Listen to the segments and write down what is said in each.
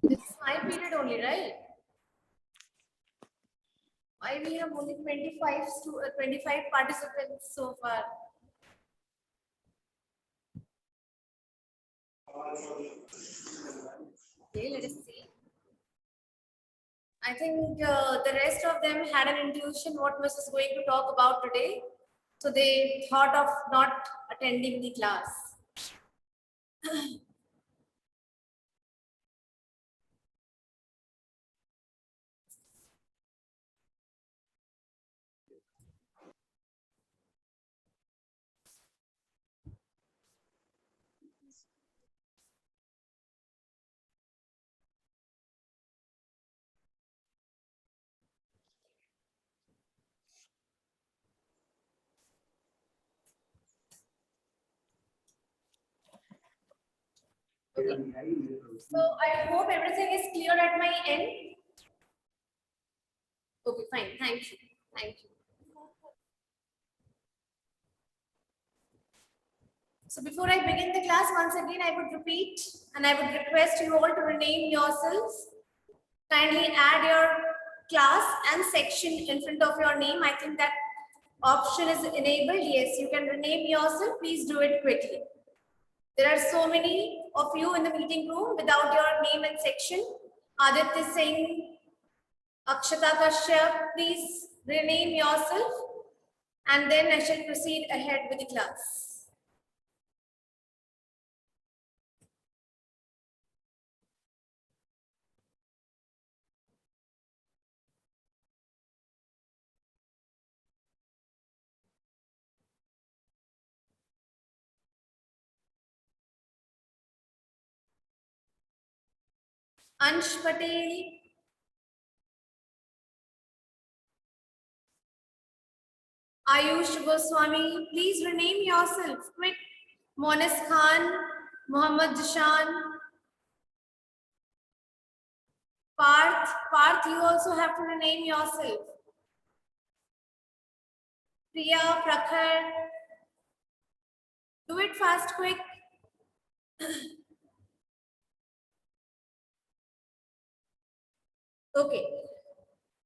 This is my period only, right? Why we have only 25 participants so far? Okay, let us see. I think the rest of them had an intuition what Miss is going to talk about today. So they thought of not attending the class. Okay. So I hope everything is clear at my end. Okay, fine. Thank you. Thank you. So before I begin the class, once again, I would repeat and I would request you all to rename yourselves. Kindly add your class and section in front of your name. I think that option is enabled. Yes, you can rename yourself. Please do it quickly. There are so many of you in the meeting room without your name and section. Aditya Singh, Akshata Kashyap, please rename yourself and then I shall proceed ahead with the class. Ansh Patel, Ayush Goswami, please rename yourself. Quick. Monis Khan, Mohammad Jishan, Parth, you also have to rename yourself. Priya, Prakhar, do it fast, quick. Okay.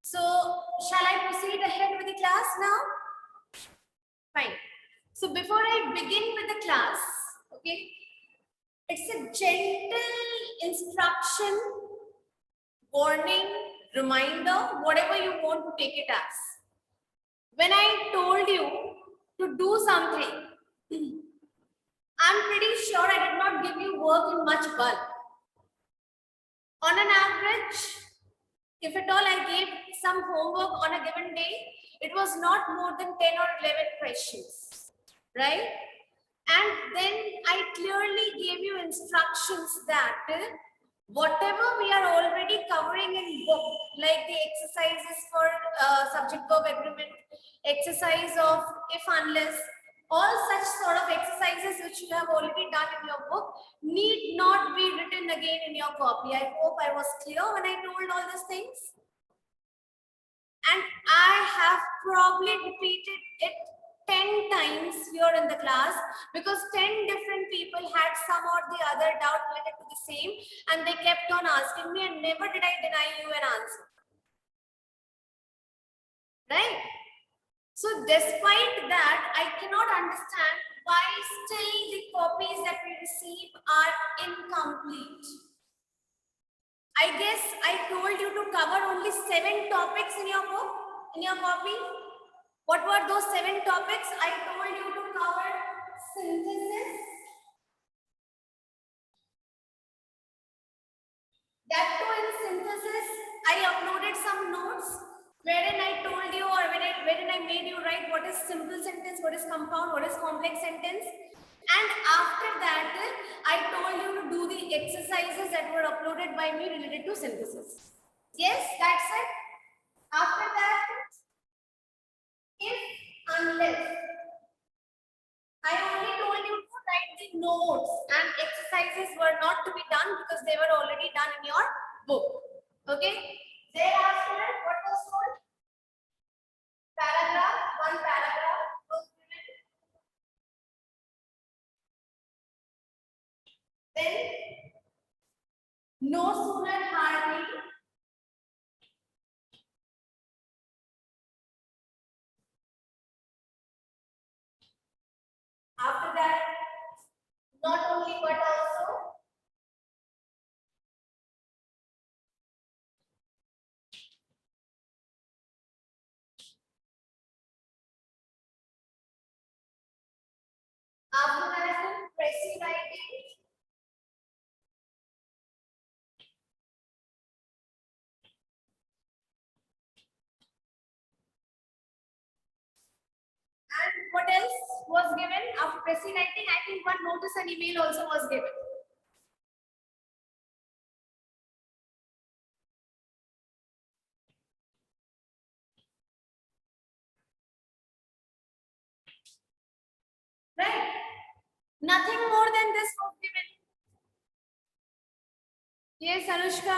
So, shall I proceed ahead with the class now? Fine. So, before I begin with the class, okay, it's a gentle instruction, warning, reminder, whatever you want to take it as. When I told you to do something, I'm pretty sure I did not give you work in much bulk. On an average, if at all I gave some homework on a given day, it was not more than 10 or 11 questions, right? And then I clearly gave you instructions that whatever we are already covering in book, like the exercises for subject-verb agreement, exercise of if unless, all such sort of exercises which you have already done in your book need not be written again in your copy. I hope I was clear when I told all these things. And I have probably repeated it 10 times here in the class because 10 different people had some or the other doubt related to the same and they kept on asking me and never did I deny you an answer. Right? So despite that, I cannot understand why still the copies that we receive are incomplete. I guess I told you to cover only 7 topics in your book, in your copy. What were those 7 topics? I told you to cover synthesis. That too in synthesis, I uploaded some notes wherein I told you or wherein I made you write what is simple sentence, what is compound, what is complex sentence. And after that, I told you to do the exercises that were uploaded by me related to synthesis. Yes, that's it. After that, if unless, I only told you to write the notes and exercises were not to be done because they were already done in your book. Okay. Thereafter, what was told? Paragraph, one paragraph was given. Then No sooner hardly after that, not only but also after that, pressy writing. And what else was given after pressy writing? I think one notice and email also was given. Right? Nothing more than this was given. Yes, Anushka.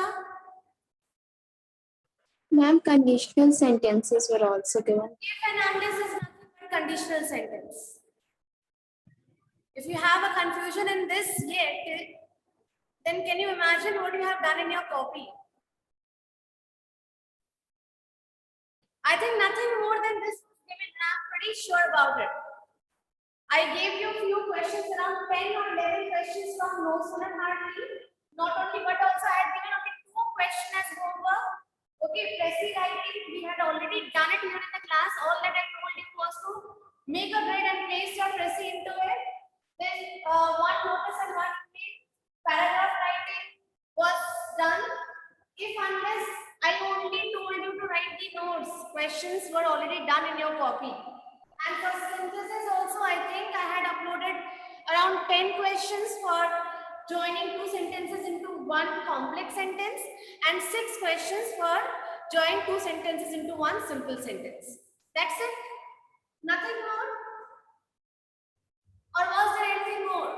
Ma'am, conditional sentences were also given. If and unless is nothing but conditional sentence. If you have a confusion in this yet, then can you imagine what you have done in your copy? I think nothing more than this was given, and I'm pretty sure about it. I gave you a few questions, around 10 or 11 questions from No Sooner Hardly. Not only, but also I had given only 2 questions as homework. Okay, pressy writing, we had already done it here in the class. All that I told you was to make a grid and place your pressy into it. Then one notice and one email. Paragraph writing was done. If unless I only told you to write the notes, questions were already done in your copy. And for synthesis also, I think I had uploaded around 10 questions for joining 2 sentences into one complex sentence and 6 questions for joining 2 sentences into one simple sentence. That's it. Nothing more? Or was there anything more?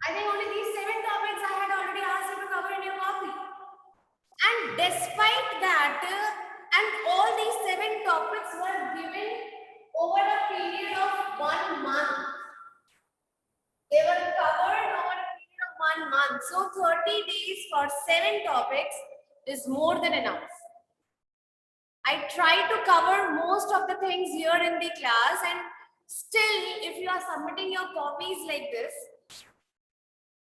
I think only these 7 topics I had already asked you to cover in your copy. And despite that, and all these 7 topics were given over a period of 1 month. They were covered over a period of 1 month. So 30 days for 7 topics is more than enough. I try to cover most of the things here in the class, and still, if you are submitting your copies like this,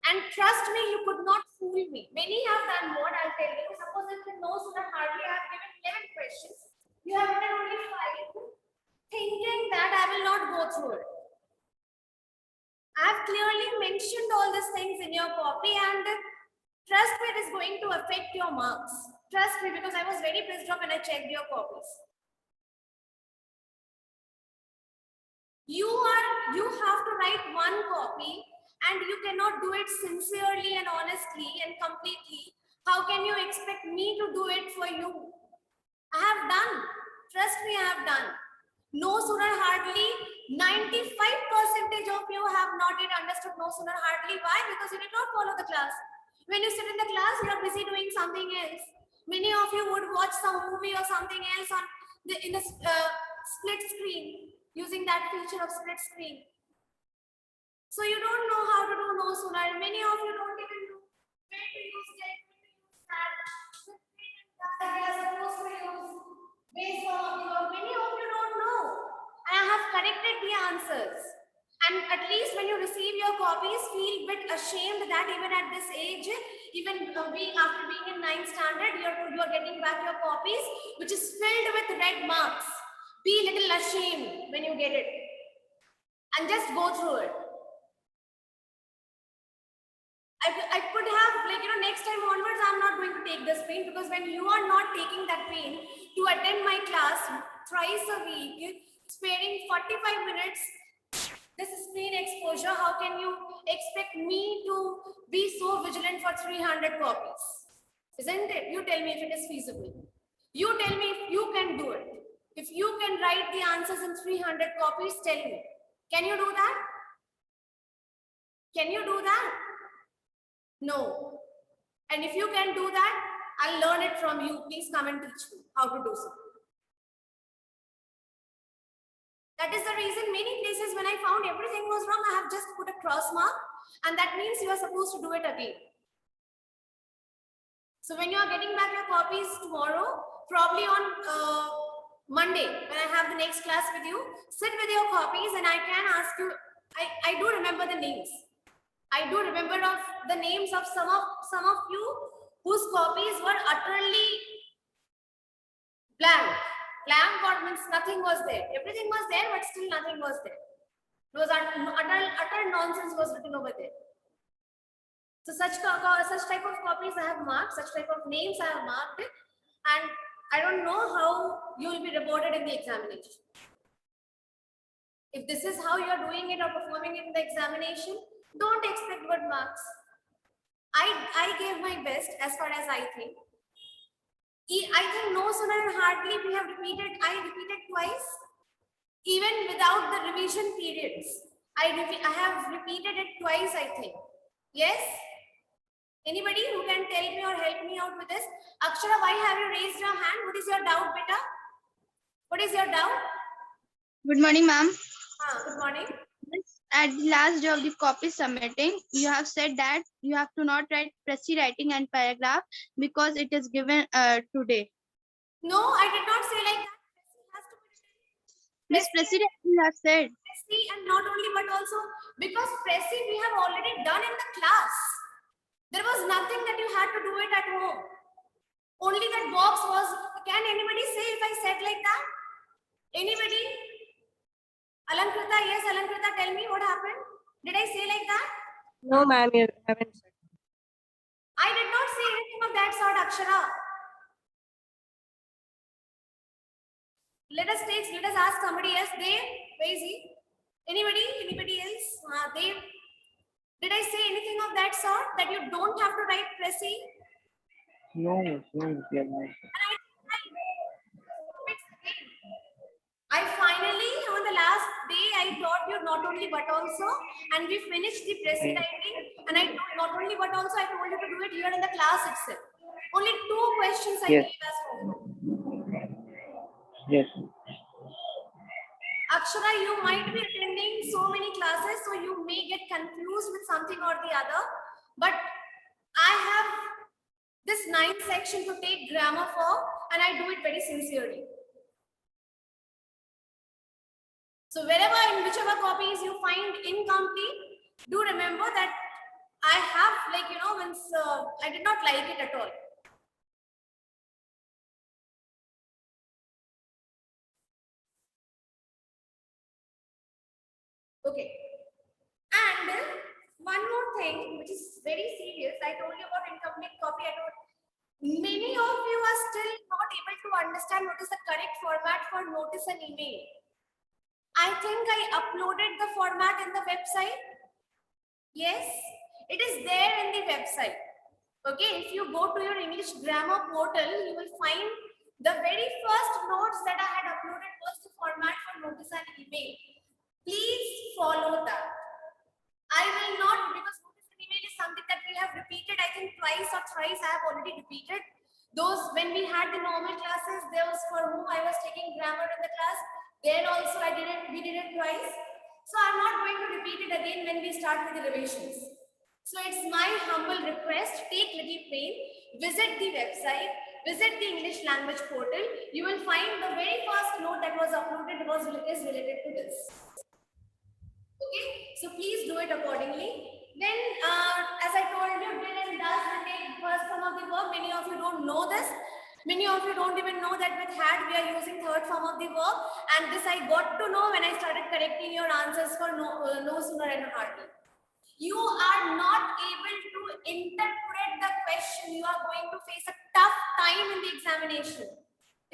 and trust me, you could not fool me. Many have done what I'll tell you. Suppose if you know Sooner Hardly, I have given 11 questions. You have written only 5, thinking that I will not go through it. I have clearly mentioned all these things in your copy, and trust me, it is going to affect your marks. Trust me, because I was very pissed off when I checked your copies. You have to write one copy, and you cannot do it sincerely and honestly and completely. How can you expect me to do it for you? I have done. Trust me, I have done. No Sooner Hardly, 95% of you have not yet understood No Sooner Hardly. Why? Because you did not follow the class. When you sit in the class, you are busy doing something else. Many of you would watch some movie or something else in the split screen, using that feature of split screen. So you don't know how to do No Sooner. Many of you don't even know where to use it, when to use that. They are supposed to use based on many of you don't know. And I have corrected the answers. And at least when you receive your copies, feel a bit ashamed that even at this age, even after being in 9th standard, you're getting back your copies, which is filled with red marks. Be a little ashamed when you get it. And just go through it. I could have, next time onwards, I'm not going to take this pain, because when you are not taking that pain to attend my class thrice a week, sparing 45 minutes, this screen exposure, how can you expect me to be so vigilant for 300 copies? Isn't it? You tell me if it is feasible. You tell me if you can do it. If you can write the answers in 300 copies, tell me. Can you do that? Can you do that? No. And if you can do that, I'll learn it from you. Please come and teach me how to do so. That is the reason many places when I found everything was wrong, I have just put a cross mark, and that means you are supposed to do it again. So when you are getting back your copies tomorrow, probably on Monday, when I have the next class with you, sit with your copies and I can ask you, I do remember the names. I do remember of the names of some of you whose copies were utterly blank. Blank or means nothing was there. Everything was there, but still nothing was there. It was utter nonsense was written over there. So such type of copies I have marked, such type of names I have marked, and I don't know how you will be rewarded in the examination. If this is how you are doing it or performing it in the examination, don't expect good marks. I gave my best as far as I think. I think no sooner and hardly we have repeated, I repeated twice, even without the revision periods. I have repeated it twice, I think. Yes? Anybody who can tell me or help me out with this? Akshara, why have you raised your hand? What is your doubt, beta? What is your doubt? Good morning, ma'am. Good morning. At the last day of the copy submitting, you have said that you have to not write precis writing and paragraph because it is given today. No, I did not say like that. Has to be written. Miss precis writing you have said. Preci, and not only but also because Preci we have already done in the class. There was nothing that you had to do it at home. Only that box was. Can anybody say if I said like that? Anybody? Alankrita, yes, Alankrita, tell me what happened. Did I say like that? No, ma'am, you haven't said. I did not say anything of that sort, Akshara. Let us ask somebody else. Dave, where is he? Anybody else? Dave, did I say anything of that sort that you don't have to write Preci? No, yeah, no. I finally, on the last day, I taught you not only but also, and we finished the Preci writing. And I told not only but also, I told you to do it here in the class itself. Only 2 questions I Yes. gave as homework. Yes. Akshara, you might be attending so many classes, so you may get confused with something or the other. But I have this 9th section to take grammar for, and I do it very sincerely. So wherever, in whichever copies you find incomplete, do remember that I have, like, you know, once I did not like it at all. Okay. And one more thing, which is very serious, I told you about incomplete copy. Many of you are still not able to understand what is the correct format for notice and email. I think I uploaded the format in the website. Yes, it is there in the website. Okay, if you go to your English grammar portal, you will find the very first notes that I had uploaded was the format for notice and email. Please follow that. I will not, because notice and email is something that we have repeated, I think twice or thrice I have already repeated. Those, when we had the normal classes, those for whom I was taking grammar in the class, then also we did it twice. So I'm not going to repeat it again when we start with the revisions. So it's my humble request, take little pain, visit the website, visit the English language portal. You will find the very first note that was uploaded is related to this. Okay, so please do it accordingly. Then, as I told you, did and does will take first form of the verb. Many of you don't know this. Many of you don't even know that with had we are using third form of the verb. And this I got to know when I started correcting your answers for no sooner and hardly. You are not able to interpret the question. You are going to face a tough time in the examination.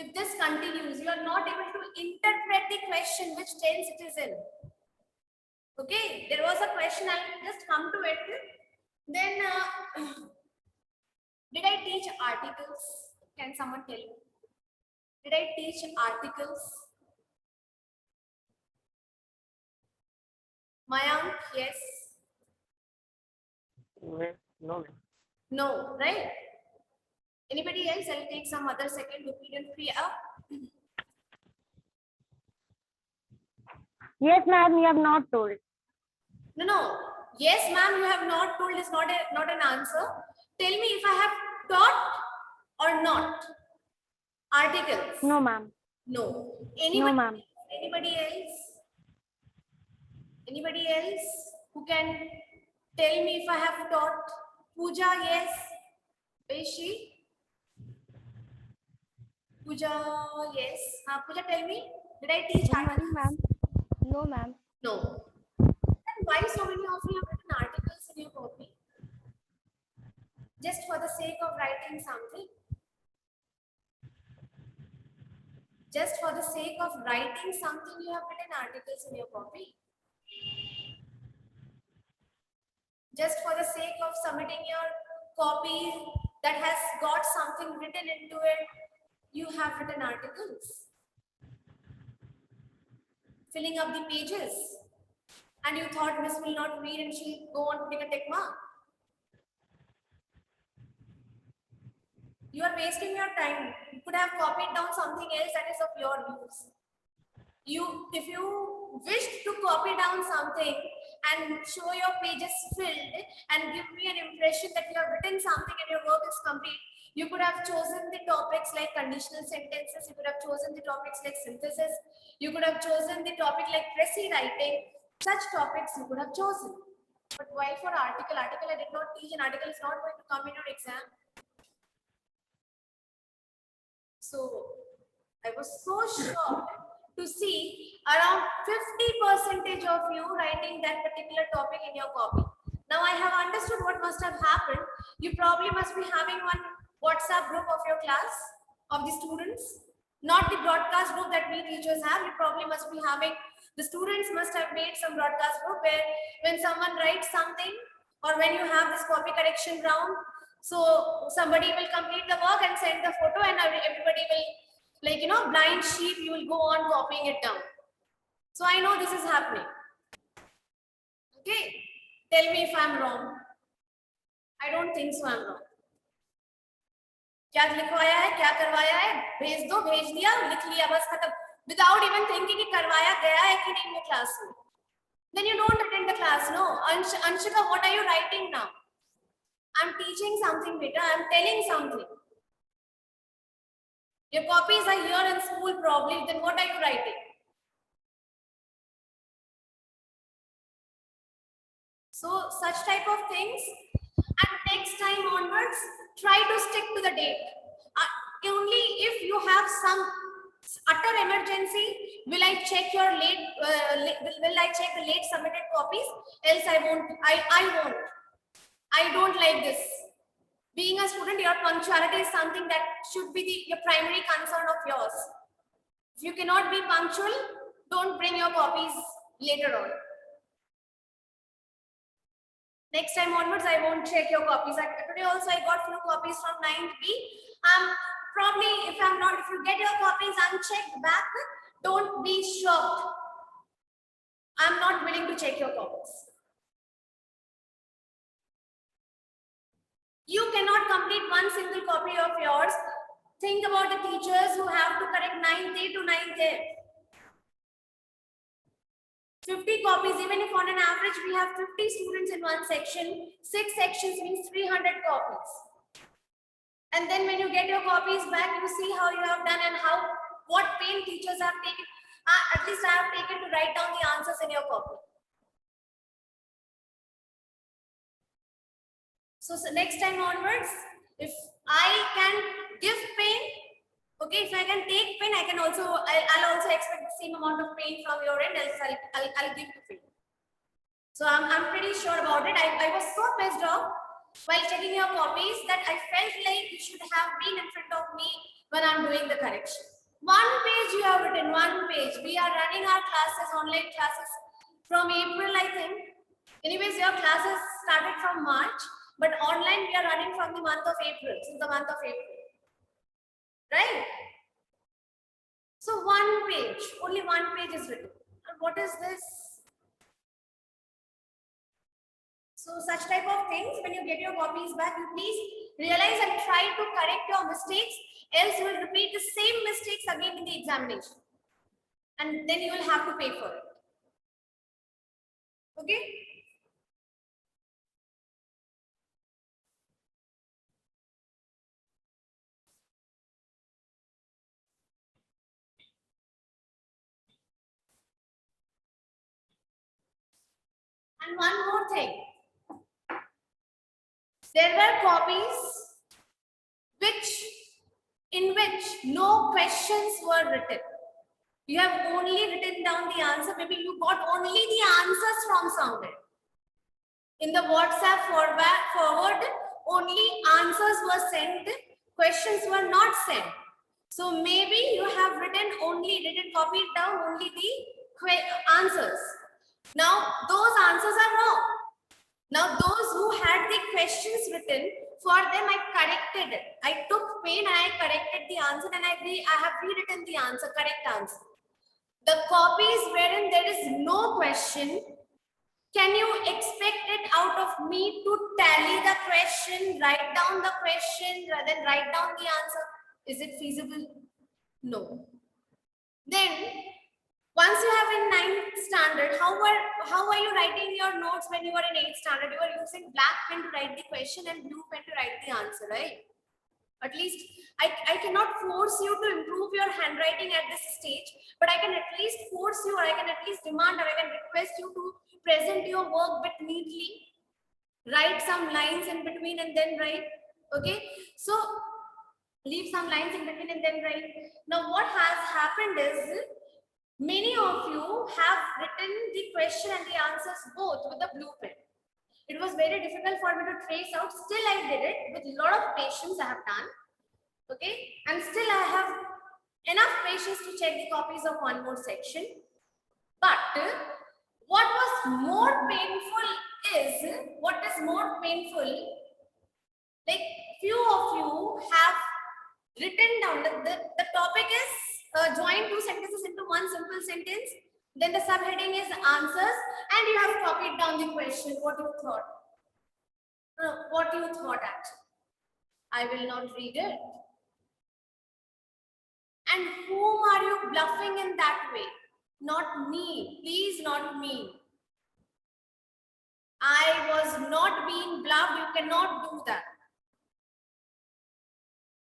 If this continues, you are not able to interpret the question, which tense it is in. Okay, there was a question, I'll just come to it. Then, did I teach articles? Can someone tell me? Did I teach articles? Mayank, yes. No. No, right? Anybody else? I'll take some other second opinion. Priya. Yes, ma'am, you have not told. No. Yes, ma'am, you have not told is not an answer. Tell me if I have taught or not? Articles. No, ma'am. No. No, Anybody? ma'am. Anybody else? Anybody else who can tell me if I have taught? Pooja, yes. Is she? Pooja, yes. Pooja, tell me. Did I teach articles? ma'am. No, ma'am. No. Then why so many of you have written articles in your copy? Just for the sake of writing something? Just for the sake of writing something, you have written articles in your copy? Just for the sake of submitting your copy that has got something written into it, you have written articles? Filling up the pages. And you thought Miss will not read and she'll go on putting a tick mark. You are wasting your time. You could have copied down something else that is of your use. If you wished to copy down something and show your pages filled and give me an impression that you have written something and your work is complete, you could have chosen the topics like conditional sentences, you could have chosen the topics like synthesis, you could have chosen the topic like précis writing. Such topics you could have chosen. But why for article? Article I did not teach, an article is not going to come in your exam. So I was so shocked to see around 50% of you writing that particular topic in your copy. Now I have understood what must have happened. You probably must be having one WhatsApp group of your class, of the students, not the broadcast group that we teachers have. You probably must be having, the students must have made some broadcast group where when someone writes something or when you have this copy correction round, so somebody will complete the work and send the photo and everybody will, like, blind sheep, you will go on copying it down. So I know this is happening. Okay, tell me if I'm wrong. I don't think so I'm wrong. क्या लिखवाया है, क्या करवाया है, भेज दो, भेज दिया, लिख लिया, बस खत्म, without even thinking कि करवाया गया है कि नहीं वो क्लास में. Then you don't attend the class, no. Anshika, what are you writing now? I'm teaching something, beta. I'm telling something. Your copies are here in school probably. Then what are you writing? So such type of things. And next time onwards, try to stick to the date. Only if you have some utter emergency, will I check your late? Will I check the late submitted copies? Else I won't. I won't. I don't like this. Being a student, your punctuality is something that should be your primary concern of yours. If you cannot be punctual, don't bring your copies later on. Next time onwards, I won't check your copies. Today also I got few copies from 9th B. Probably if you get your copies unchecked back, don't be shocked. I'm not willing to check your copies. You cannot complete one single copy of yours. Think about the teachers who have to correct 9th A to 9th A. 50 copies, even if on an average we have 50 students in one section, 6 sections means 300 copies. And then when you get your copies back, you see how you have done and what pain teachers have taken. At least I have taken to write down the answers in your copy. So next time onwards, if I can give pain, okay, if I can take pain, I'll also expect the same amount of pain from your end, else I'll give you pain. So I'm pretty sure about it. I was so pissed off while checking your copies that I felt like you should have been in front of me when I'm doing the correction. One page you have written, one page. We are running our classes, online classes from April, I think. Anyways, your classes started from March. But online, we are running from the month of April, since the month of April. Right? So one page, only one page is written. And what is this? So such type of things, when you get your copies back, you please realize and try to correct your mistakes, else you will repeat the same mistakes again in the examination. And then you will have to pay for it. Okay? And one more thing. There were copies in which no questions were written. You have only written down the answer. Maybe you got only the answers from somewhere. In the WhatsApp forward, only answers were sent. Questions were not sent. So maybe you have copied down only the answers. Now those answers are wrong. Now those who had the questions written, for them I corrected it. I took pain and I corrected the answer, and I have rewritten the answer, correct answer. The copies wherein there is no question, can you expect it out of me to tally the question, write down the question, rather than write down the answer? Is it feasible? No. Then, once you have in 9th standard, how are you writing your notes when you are in 8th standard? You are using black pen to write the question and blue pen to write the answer, right? At least I cannot force you to improve your handwriting at this stage, but I can at least force you, or I can at least demand, or I can request you to present your work bit neatly, write some lines in between and then write. Okay, so leave some lines in between and then write. Now what has happened is, many of you have written the question and the answers both with the blue pen. It was very difficult for me to trace out. Still, I did it with a lot of patience. I have done. Okay, and still I have enough patience to check the copies of one more section. But what is more painful, like few of you have written down the topic is join two sentences into one simple sentence. Then the subheading is answers, and you have copied down the question, what you thought. What you thought actually. I will not read it. And whom are you bluffing in that way? Not me. Please, not me. I was not being bluffed. You cannot do that.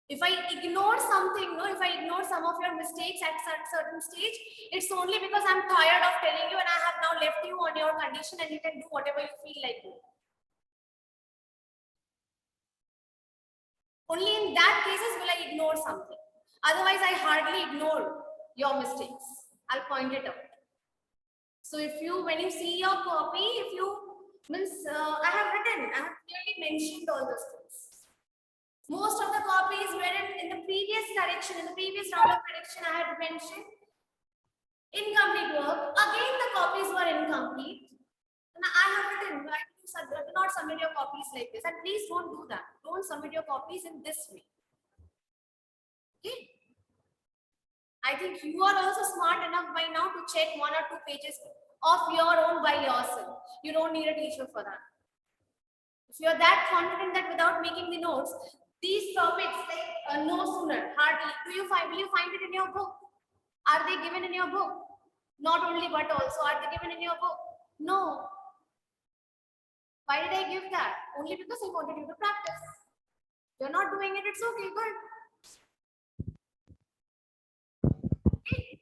If I ignore something, if I ignore some of your mistakes at certain stage, it's only because I'm tired of telling you and I have now left you on your condition and you can do whatever you feel like doing. Only in that cases will I ignore something. Otherwise, I hardly ignore your mistakes. I'll point it out. So when you see your copy, I have clearly mentioned all those things. Most of the copies were in the previous round of correction, I had mentioned incomplete work. Again, the copies were incomplete. And I have written, do not submit your copies like this. And please don't do that. Don't submit your copies in this way. Okay? I think you are also smart enough by now to check 1 or 2 pages of your own by yourself. You don't need a teacher for that. If you are that confident that without making the notes, these topics like no sooner, hardly, will you find it in your book? Are they given in your book? Not only but also, are they given in your book? No. Why did I give that? Only because I wanted you to practice. You're not doing it, it's okay, good. Okay.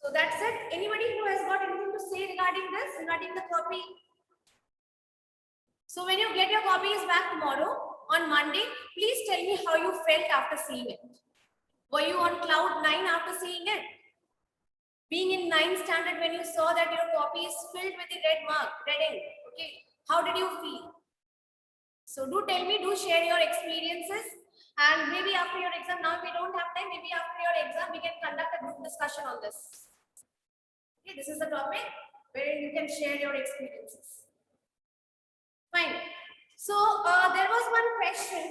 So that's it. Anybody who has got anything to say regarding this, regarding the copy? So when you get your copies back tomorrow, on Monday, please tell me how you felt after seeing it. Were you on cloud 9 after seeing it? Being in 9th standard, when you saw that your copy is filled with the red ink, okay, how did you feel? So do tell me, do share your experiences, and maybe after your exam, now we don't have time, maybe after your exam, we can conduct a group discussion on this. Okay, this is the topic where you can share your experiences. Fine. So there was one question.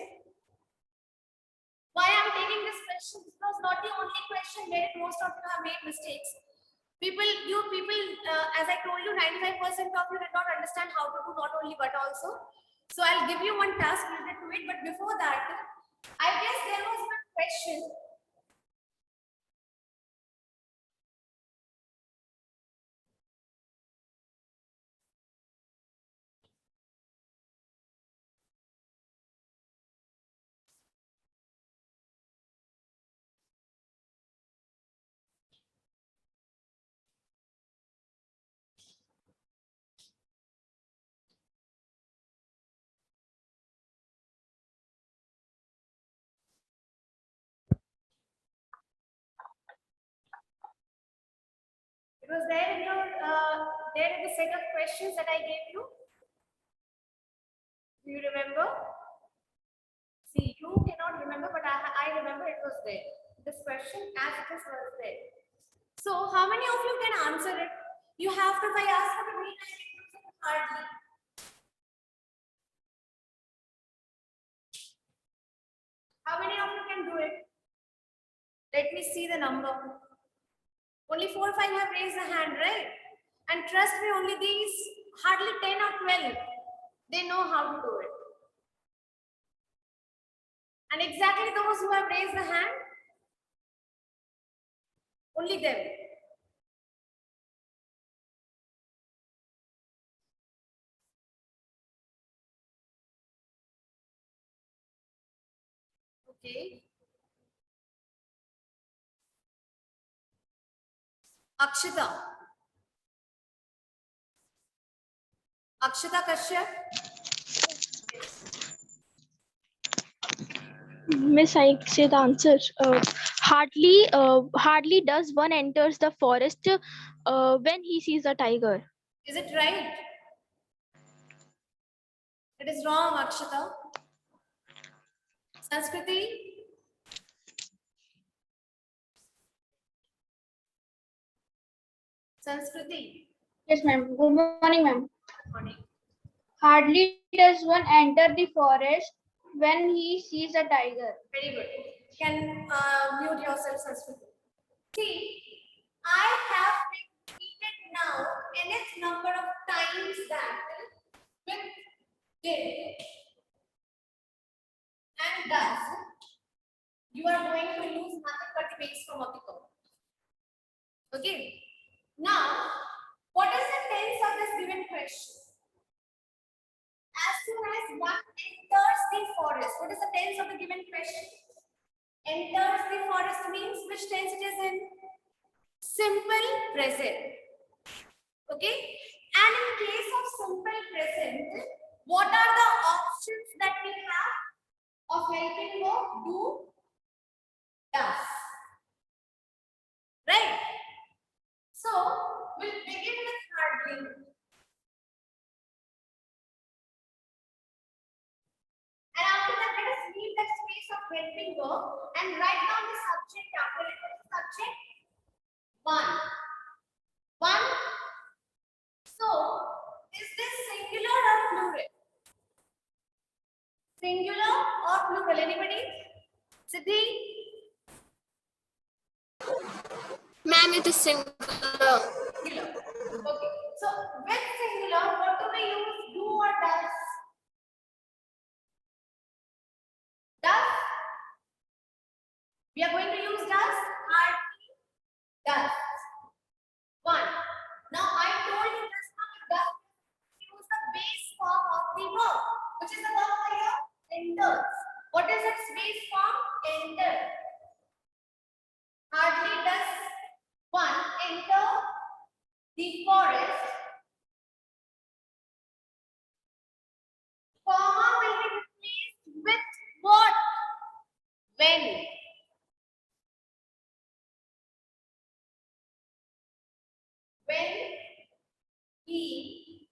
Why I'm taking this question? This was not the only question where most of you have made mistakes. You people, as I told you, 95% of you did not understand how to do not only but also. So I'll give you one task related to it. But before that, I guess there was one question It was there in your there in the set of questions that I gave you. Do you remember? See, you cannot remember, but I remember it was there. This question as it is was there. So how many of you can answer it? You have to, if I ask for the rewriting, hardly. How many of you can do it? Let me see the number. Only 4 or 5 have raised the hand, right? And trust me, only these hardly 10 or 12, they know how to do it. And exactly those who have raised the hand, only them. Okay. Akshita. Akshita Kashyap. Miss, I say the answer. Hardly does one enters the forest when he sees a tiger. Is it right? It is wrong, Akshita. Sanskriti. Sanskriti. Yes, ma'am. Good morning, ma'am. Morning. Hardly does one enter the forest when he sees a tiger. Very good. Can mute yourself, Sanskriti. See, I have repeated now nth number of times that with did and does, you are going to use nothing but the base form of the verb. Okay. Now, what is the tense of this given question? As soon as one enters the forest, what is the tense of the given question? Enters the forest means which tense it is in? Simple present. Okay. And in case of simple present, what are the options that we have of helping verb? Do, does. Right? So, we'll begin with hardly. And after that, let us leave that space of helping verb and write down the subject after it. What is the subject? One. One. So, is this singular or plural? Singular or plural? Anybody? Siddhi? Ma'am, it is singular. Singular. Okay. So, with singular, what do we use? Do or does? Does? We are going to use does. Hardly does. One. Now I told you just now does use the base form of the verb, which is the verb here enters. What is its base form? Enter. Hardly does one enter the forest. Comma will be replaced with what? When. When he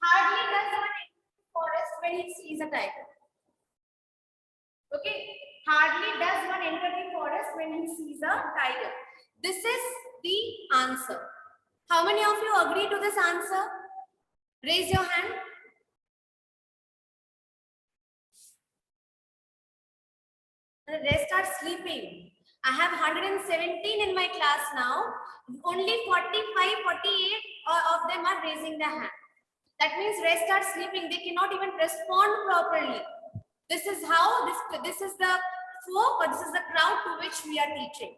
hardly does one enter the forest when he sees a tiger. Okay, hardly does one enter the forest when he sees a tiger. This is the answer. How many of you agree to this answer? Raise your hand. The rest are sleeping. I have 117 in my class now. Only 45, 48 of them are raising their hand. That means rest are sleeping. They cannot even respond properly. This is how this is the folk or this is the crowd to which we are teaching.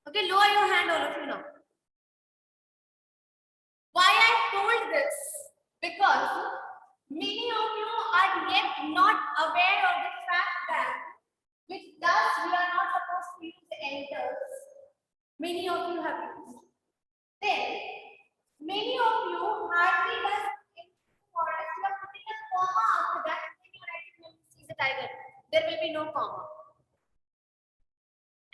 Okay, lower your hand, all of you now. Why I told this? Because many of you are yet not aware of the fact that with does we are not supposed to use enters. Many of you have used. Then many of you hardly does in forest. You are putting a comma after that and then you are writing when you see the tiger. there will be no comma.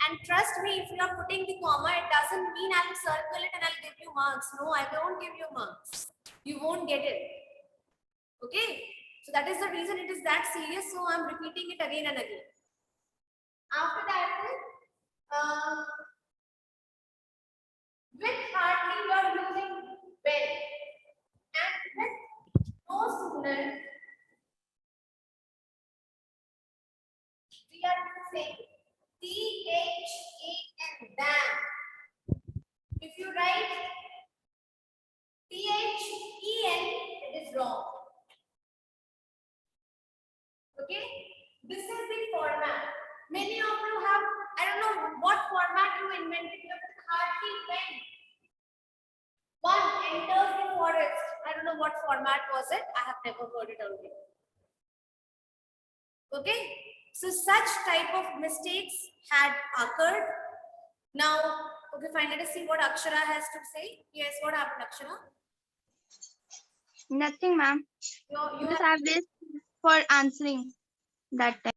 And trust me, if you are putting the comma, it doesn't mean I'll circle it and I'll give you marks. No, I won't give you marks. You won't get it. Okay? So that is the reason it is that serious. So I'm repeating it again and again. After that, with hardly you are using when. And with no sooner, we are using THEN, than. If you write THEN, it is wrong. Okay? This is the format. Many of you have, I don't know what format you invented, you have hardly when. One enters the forest. I don't know what format was it. I have never heard it earlier. Okay? So such type of mistakes had occurred. Now, okay, fine. Let us see what Akshara has to say. Yes, what happened, Akshara? Nothing, ma'am. You Just have this for answering that time.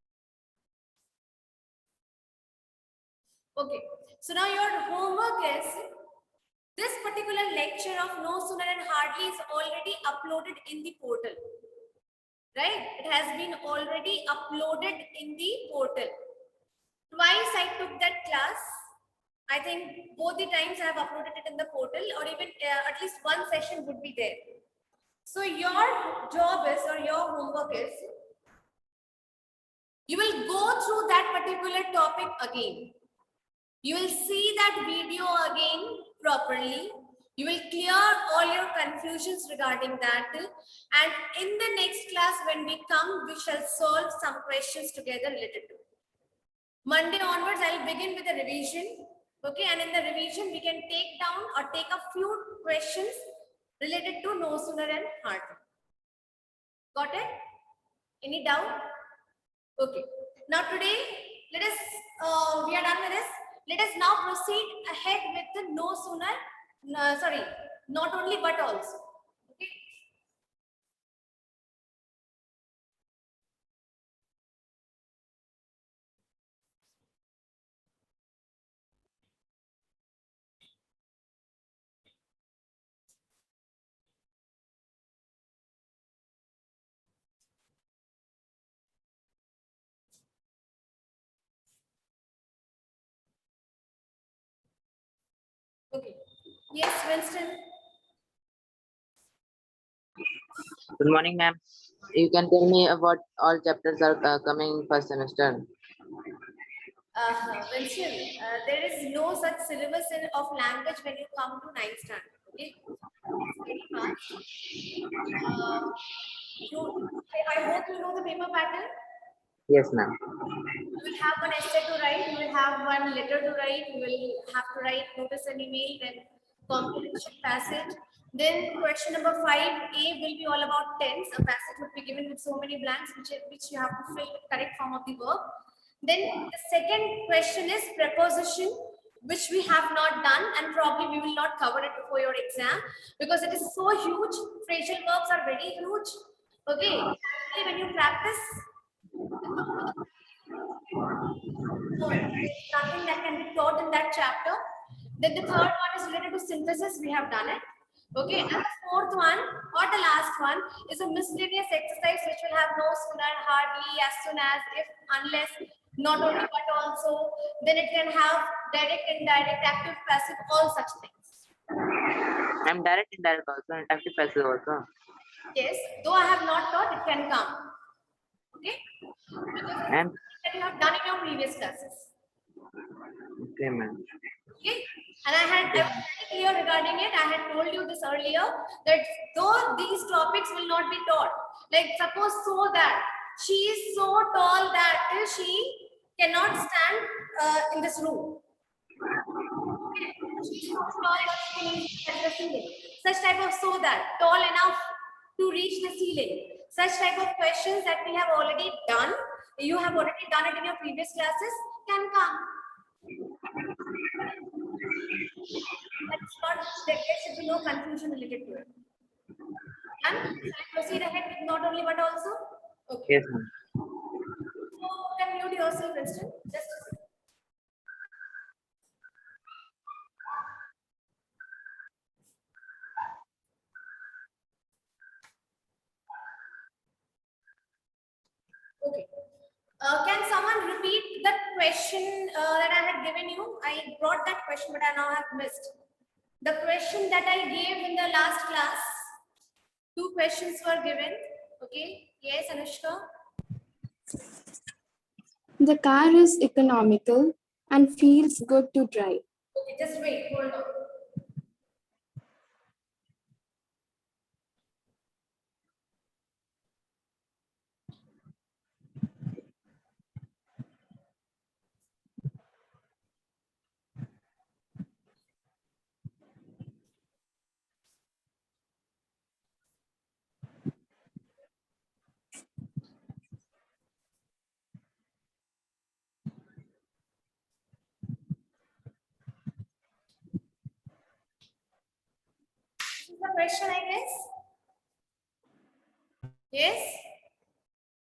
okay. So now your homework is this particular lecture of no sooner and hardly is already uploaded in the portal. Right? It has been already uploaded in the portal. Twice I took that class. I think both the times I have uploaded it in the portal, or even at least one session would be there. So your job is, or your homework is, you will go through that particular topic again. You will see that video again properly. You will clear all your confusions regarding that. And in the next class, when we come, we shall solve some questions together related to it. Monday onwards, I'll begin with a revision. Okay, and in the revision, we can take down or take a few questions related to no sooner and hardly. Got it? Any doubt? Okay. Now today, let us, we are done with this. Let us now proceed ahead with the no sooner, sorry, not only but also. Okay. Okay. Yes, Winston. Good morning, ma'am. You can tell me about all chapters are coming first semester. Winston, there is no such syllabus of language when you come to 9th standard. Okay. It's very fast. I hope you know the paper pattern. Yes, ma'am. You will have one essay to write, you will have one letter to write, you will have to write notice and email, then comprehension passage. Then question number 5A will be all about tense. A passage would be given with so many blanks which you have to fill the correct form of the verb. Then the second question is preposition, which we have not done, and probably we will not cover it before your exam because it is so huge. Phrasal verbs are very huge. Okay, actually when you practice, nothing that can be taught in that chapter. Then the third one is related to synthesis. We have done it. Okay, and the fourth one or the last one is a miscellaneous exercise which will have no sooner, hardly, as soon as, if, unless, not only but also. Then it can have direct, indirect, active, passive, all such things. I'm direct, indirect also, and active, passive also. Yes, though I have not taught, it can come. Okay, And that you have done in your previous classes. okay, ma'am. Okay, and I was very clear regarding it. I had told you this earlier that though these topics will not be taught, like suppose so that she is so tall that she cannot stand in this room. Okay. She is so tall that she can easily touch the ceiling. Such type of so that tall enough to reach the ceiling. Such type of questions that we have already done, you have already done it in your previous classes, can come. That's not, there should be no confusion related to it. And shall I proceed ahead with not only but also? Okay. Yes, ma'am. So that I had given you, I brought that question, but I now have missed. The question that I gave in the last class, 2 questions were given. Okay. Yes, Anushka. The car is economical and feels good to drive. Okay, just wait. Hold on. This is the question, I guess. Yes.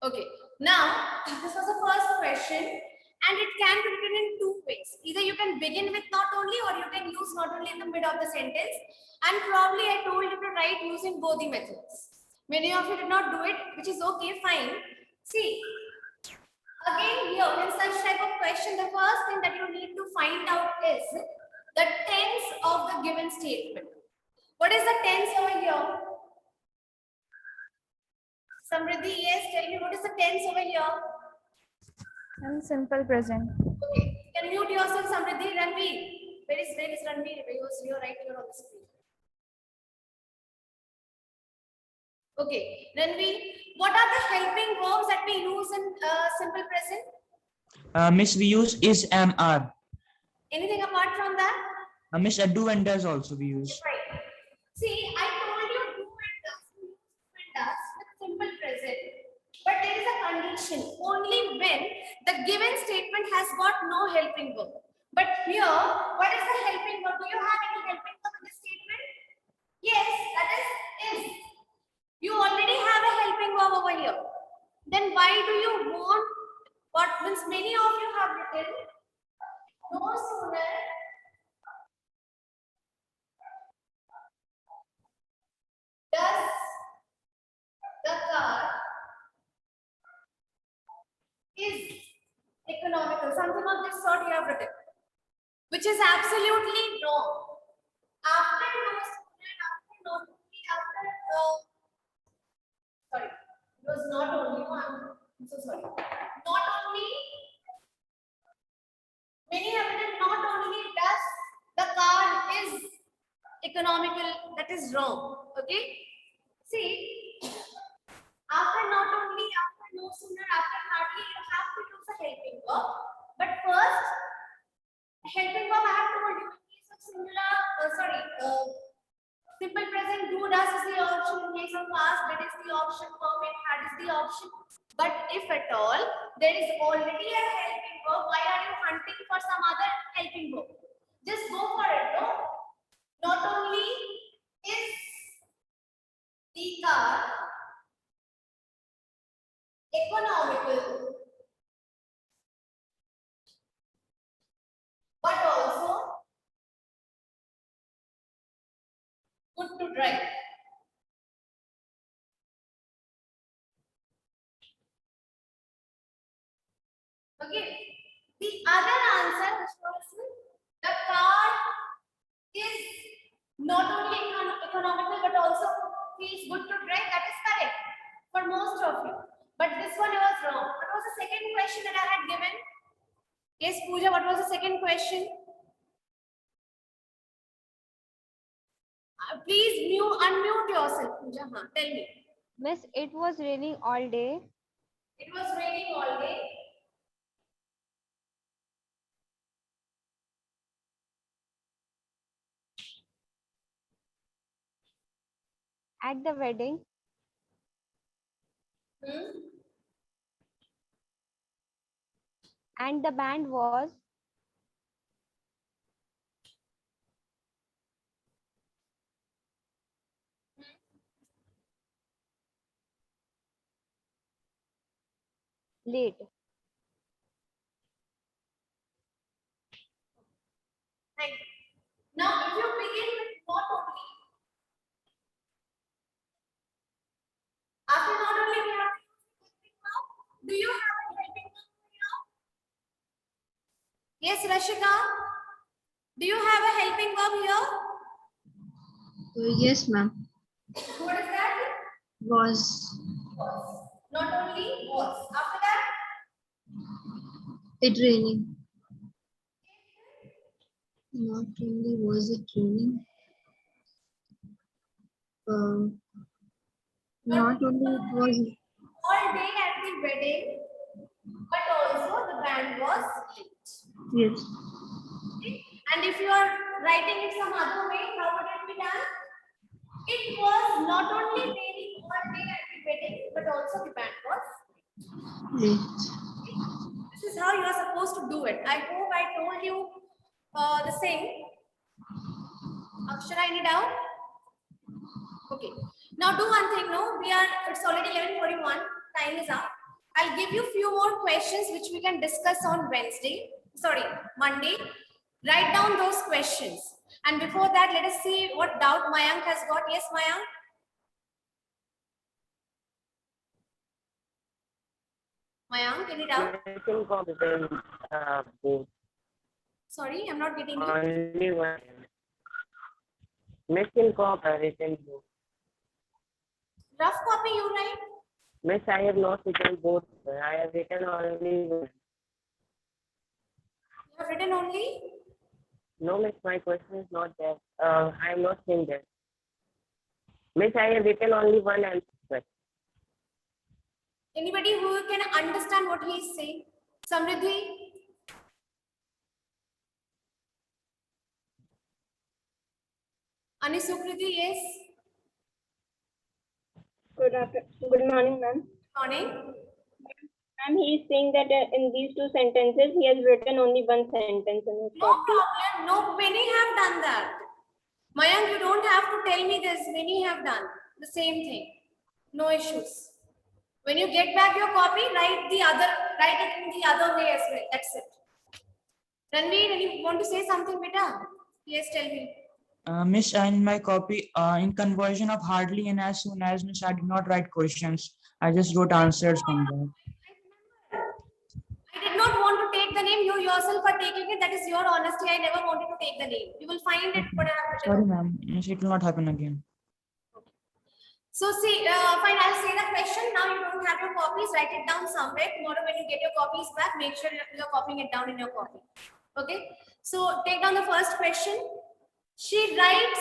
Okay. Now, this was the first question, and it can be written in 2 ways. Either you can begin with not only, or you can use not only in the mid of the sentence. And probably I told you to write using both the methods. Many of you did not do it, which is okay, fine. See, again here in such type of question, the first thing that you need to find out is the tense of the given statement. What is the tense over here? Samriddhi, yes, tell me what is the tense over here? And simple present. Okay, can you mute yourself, Samriddhi? Ranveer, where is Ranveer? Because you're right here on the screen. Okay, Ranveer, what are the helping verbs that we use in simple present? Miss, we use is, am, are. Anything apart from that? Miss, do and does also we use. Right. See, I told you do and does, with simple present, but there is a condition only when the given statement has got no helping verb. But here, what is the helping verb? Do you have any helping verb in this statement? Yes, that is. You already have a helping verb over here. Then why do you want what means many of you have written no sooner does the car is economical, something of this sort you have written, which is absolutely wrong. After no sooner, after not only, sorry, it was not only, I'm so sorry. Not only, many have written not only does the car is economical, that is wrong. Okay. See, after not only, after no sooner, after hardly, you have to use a helping verb. But first, helping verb I have told you in case of singular, simple present, do, does is the option. In case of past, that is the option. Perfect, had is the option. But if at all there is already a helping verb, why are you hunting for some other helping verb? Just go for it. No? Not only is the car economical, but also good to drive. Okay. The other answer, which was the car is not only economical but also feels good to drive. That is correct for most of you. But this one was wrong. What was the second question that I had given? Yes, Pooja, what was the second question? Please unmute yourself, Pooja. Tell me. Miss, it was raining all day. It was raining all day. At the wedding, and the band was late. Thank you. Now, if you begin with not only, after not only we have to use helping verb. Do you have a helping verb now? Yes, Rashika. Do you have a helping verb here? Yes, ma'am. What is that? Was. Was. Not only was. After that, It raining. Not only was it raining. Not only it was. all day at the wedding, but also the band was lit. Yes. Okay? And if you are writing it some other way, how would it be done? It was not only raining all day at the wedding, but also the band was lit. Late. This is how you are supposed to do it. I hope I told you the same. Akshara, any doubt? Okay. Now do one thing. No, it's already 11:41. Time is up. I'll give you few more questions which we can discuss on Monday. Write down those questions. And before that, let us see what doubt Mayank has got. Yes, Mayank? Mayank, any doubt? Missing cop written both. Sorry, I'm not getting you. Only one. Missing cop written both. Rough copy you write? Miss, I have not written both. I have written only one. You have written only? No, Miss, my question is not that. I am not saying that. Miss, I have written only one answer. Anybody who can understand what he is saying? Samriddhi? Anisukriti, yes? Good morning, ma'am. Morning. Ma'am, he is saying that in these two sentences, he has written only one sentence in his No copy. problem. No, many have done that. Mayank, you don't have to tell me this. Many have done the same thing. No issues. When you get back your copy, write it in the other way as well. That's it. Ranveer, you want to say something, beta? Yes, tell me. Miss, in my copy, in conversion of hardly and as soon as, Miss, I did not write questions. I just wrote answers from that. I did not want to take the name. You yourself are taking it. That is your honesty. I never wanted to take the name. You will find it. What I have written. Sorry, ma'am. Miss, it will not happen again. So see, fine, I'll say the question. Now you don't have your copies, write it down somewhere. Tomorrow when you get your copies back, make sure you're copying it down in your copy. Okay. So take down the first question. She writes,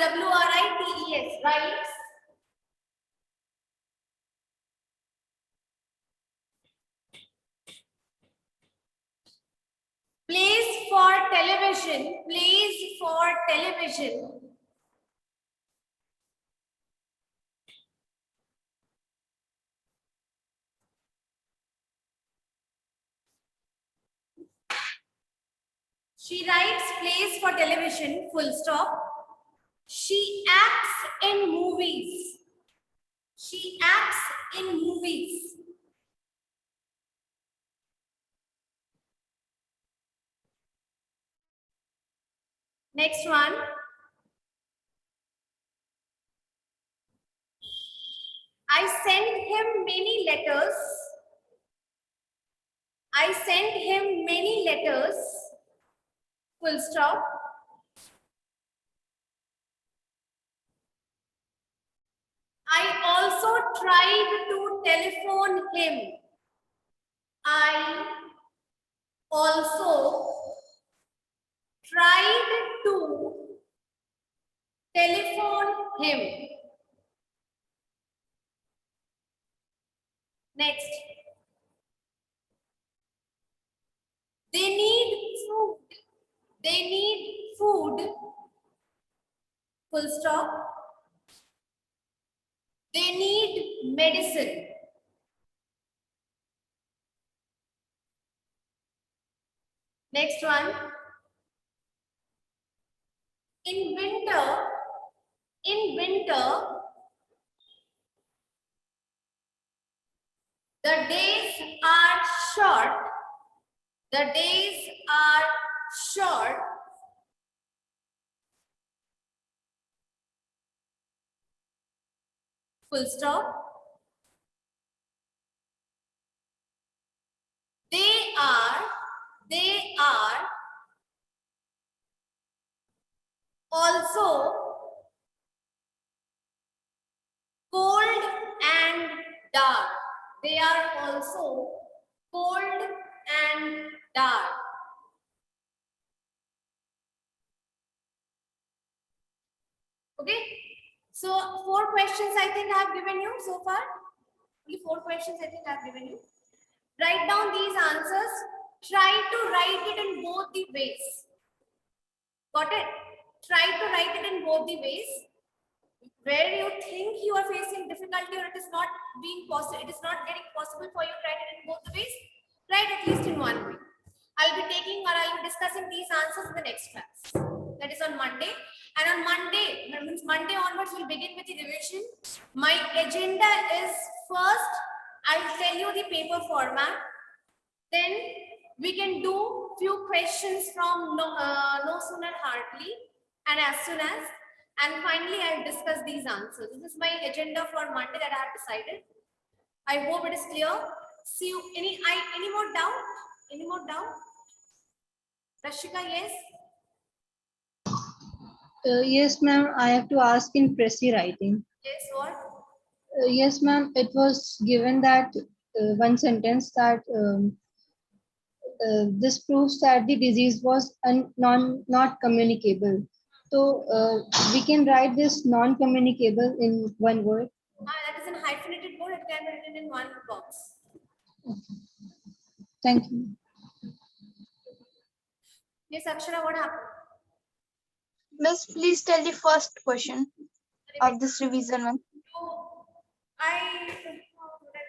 W-R-I-T-E-S, writes. Plays for television. She writes plays for television, full stop. She acts in movies. Next one. I sent him many letters. Full stop. I also tried to telephone him. I also tried to telephone him. Next. They need food. Full stop. They need medicine. Next one. In winter, the days are short. Full stop. They are also cold and dark. Okay. So 4 questions I think I have given you so far. Only 4 questions I think I have given you. Write down these answers. Try to write it in both the ways. Got it? Try to write it in both the ways. Where you think you are facing difficulty or it is not being possible, it is not getting possible for you to write it in both the ways, write at least in one way. I'll be taking or I'll be discussing these answers in the next class. That is on Monday. And on Monday, that means Monday onwards, we'll begin with the revision. My agenda is first, I'll tell you the paper format. Then we can do few questions from no sooner hardly and as soon as. And finally, I'll discuss these answers. This is my agenda for Monday that I have decided. I hope it is clear. See you. Any more doubt? Any more doubt? Rashika, yes? Yes, ma'am. I have to ask in Pressy writing. Yes, what? Yes, ma'am. It was given that one sentence that this proves that the disease was not communicable. So we can write this non-communicable in one word. That is in hyphenated word. It can be written in one box. Thank you. Yes, Akshara, what happened? Miss, please tell the first question of this revision one. I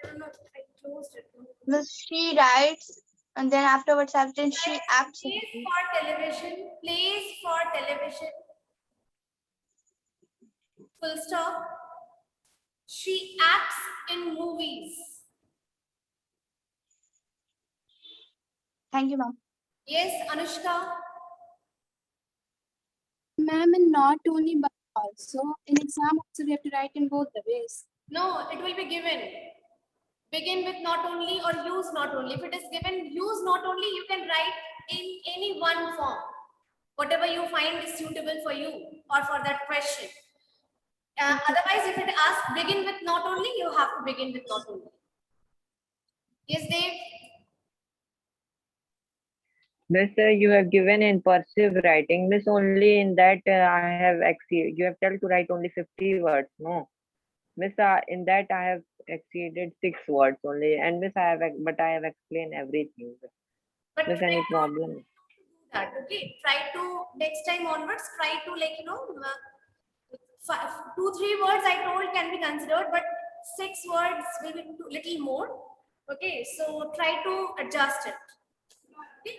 don't know. I closed it. Miss, she writes and then afterwards after she acts. Plays for television. Plays for television. Full stop. She acts in movies. Thank you, ma'am. Yes, Anushka. Ma'am, and not only but also in exam also we have to write in both the ways. No, it will be given. Begin with not only or use not only. If it is given, use not only, you can write in any one form. Whatever you find is suitable for you or for that question. Otherwise, if it asks begin with not only, you have to begin with not only. Yes, Dave? Miss, you have given in cursive writing. Miss, only in that I have exceeded. You have told to write only 50 words. No. Miss, in that I have exceeded 6 words only. And Miss, I have explained everything. But Miss, any problem? do that, okay? Try to next time onwards, try to 2-3 words I told can be considered, but 6 words will be little more. Okay, so try to adjust it. Okay.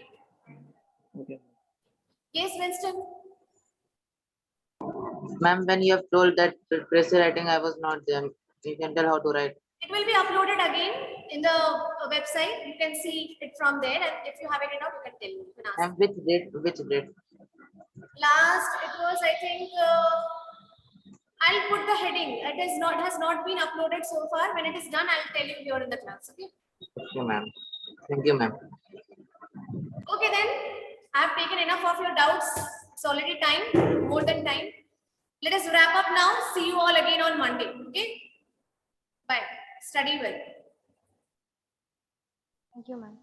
Okay. Yes, Winston. Ma'am, when you have told that Pressy writing, I was not there. You can tell how to write. It will be uploaded again in the website. You can see it from there, and if you have it enough, you can tell me. You can ask. And which date? Which date? Last, it was, I think, I'll put the heading. It has not been uploaded so far. When it is done, I'll tell you here in the class. Okay. Okay, ma'am. Thank you, ma'am. Okay, then I have taken enough of your doubts. It's already time, more than time. Let us wrap up now. See you all again on Monday. Okay. Bye. Study well. Thank you, ma'am.